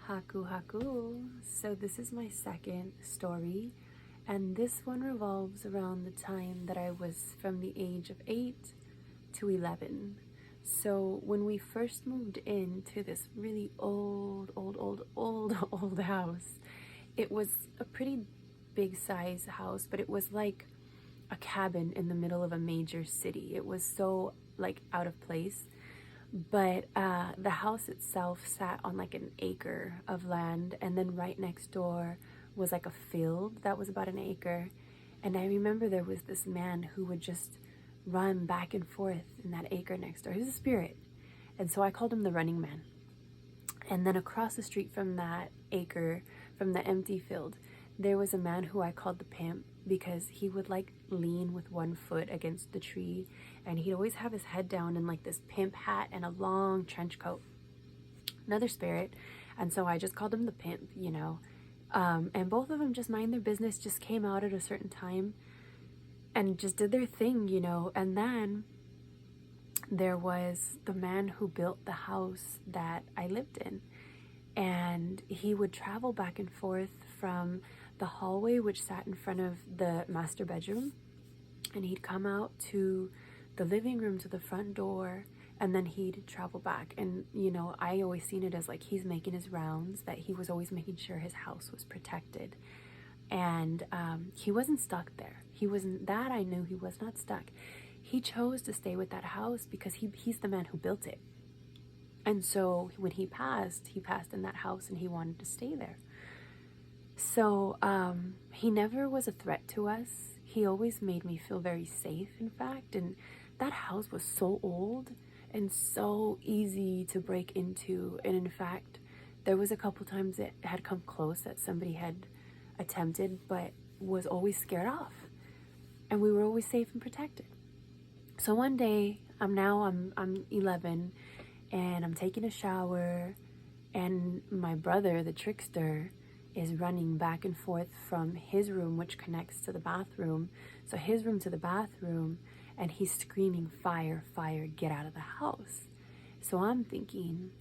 Haku haku. So this is my second story, and this one revolves around the time that I was from the age of 8 to 11. So when we first moved into this really old house, it was a pretty big size house, but it was like a cabin in the middle of a major city. It was so like out of place. But the house itself sat on like an acre of land, and then right next door was like a field that was about an acre. And I remember there was this man who would just run back and forth in that acre next door. He was a spirit. And so I called him the running man. And then across the street from that acre, from the empty field, there was a man who I called the pimp, because he would like lean with one foot against the tree, and he'd always have his head down in like this pimp hat and a long trench coat. Another spirit. And so I just called him the pimp, and both of them just mind their business, just came out at a certain time and just did their thing, and then there was the man who built the house that I lived in, and he would travel back and forth from the hallway, which sat in front of the master bedroom, and he'd come out to the living room, to the front door, and then he'd travel back. And I always seen it as like he's making his rounds, that he was always making sure his house was protected. And he wasn't stuck there. I knew he was not stuck. He chose to stay with that house because he's the man who built it. And so when he passed in that house, and he wanted to stay there. So he never was a threat to us. He always made me feel very safe, in fact. And that house was so old and so easy to break into. And in fact, there was a couple times it had come close that somebody had attempted, but was always scared off. And we were always safe and protected. So one day, I'm 11, and I'm taking a shower, and my brother, the trickster, is running back and forth from his room, which connects to the bathroom. So his room to the bathroom, and he's screaming, "Fire, fire, get out of the house." So I'm thinking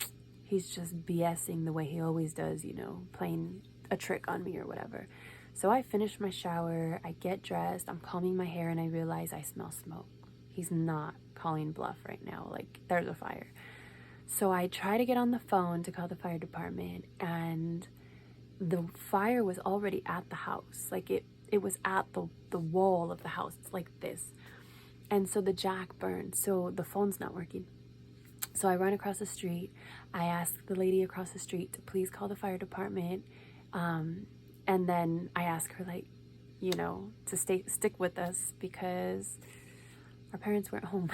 he's just BSing the way he always does, playing a trick on me or whatever. So I finish my shower, I get dressed, I'm combing my hair, and I realize I smell smoke. He's not calling bluff right now, like there's a fire. So I try to get on the phone to call the fire department, and the fire was already at the house. Like it was at the wall of the house. It's like this. And so the jack burned, so the phone's not working. So I run across the street. I ask the lady across the street to please call the fire department. And then I ask her, to stick with us because our parents weren't home.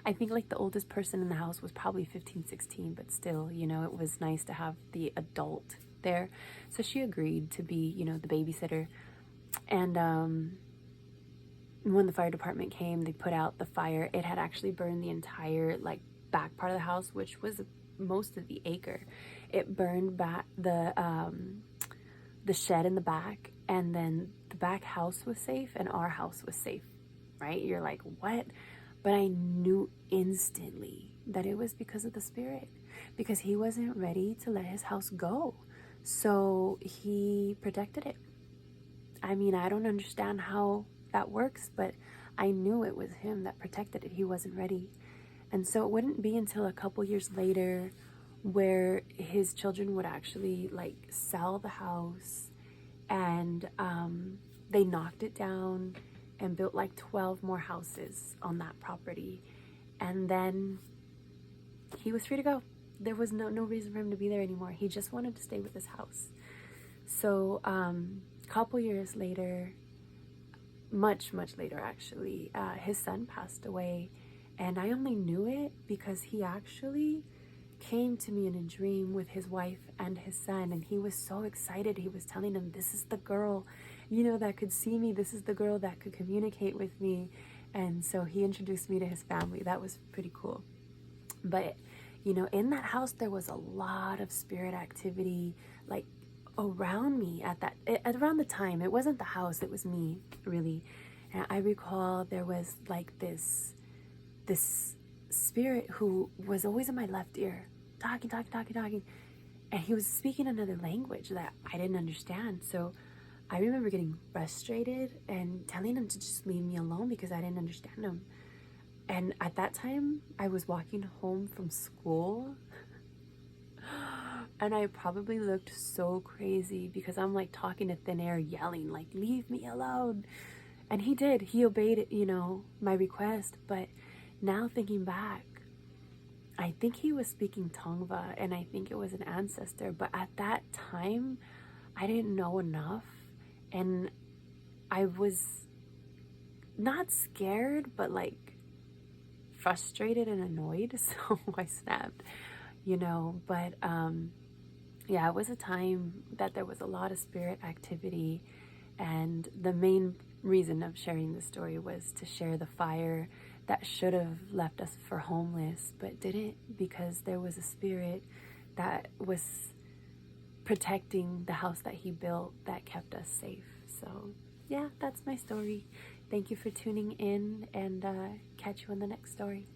I think like the oldest person in the house was probably 15, 16, but still, it was nice to have the adult there. So she agreed to be, the babysitter. And when the fire department came, they put out the fire. It had actually burned the entire back part of the house, which was most of the acre. It burned back the shed in the back, and then the back house was safe and our house was safe, right? You're like, what? But I knew instantly that it was because of the spirit, because he wasn't ready to let his house go. So he protected it. I mean, I don't understand how that works, but I knew it was him that protected it. He wasn't ready. And so it wouldn't be until a couple years later where his children would actually sell the house, and they knocked it down and built 12 more houses on that property. And then he was free to go. There was no reason for him to be there anymore. He just wanted to stay with his house. So a couple years later, much later actually, his son passed away. And I only knew it because he actually came to me in a dream with his wife and his son, and he was so excited. He was telling them, "This is the girl, that could see me. This is the girl that could communicate with me." And so he introduced me to his family. That was pretty cool. But in that house there was a lot of spirit activity around me around the time. It wasn't the house, it was me, really. And I recall there was this spirit who was always in my left ear, talking. and he was speaking another language that I didn't understand. So I remember getting frustrated and telling him to just leave me alone because I didn't understand him. And at that time, I was walking home from school, and I probably looked so crazy because I'm like talking to thin air, yelling, like, leave me alone. And he did. He obeyed, my request. But now thinking back, I think he was speaking Tongva, and I think it was an ancestor. But at that time, I didn't know enough. And I was not scared, but like frustrated and annoyed. So I snapped, But yeah, it was a time that there was a lot of spirit activity. And the main reason of sharing this story was to share the fire that should have left us for homeless, but didn't, because there was a spirit that was protecting the house that he built that kept us safe. So yeah, that's my story. Thank you for tuning in, and catch you on the next story.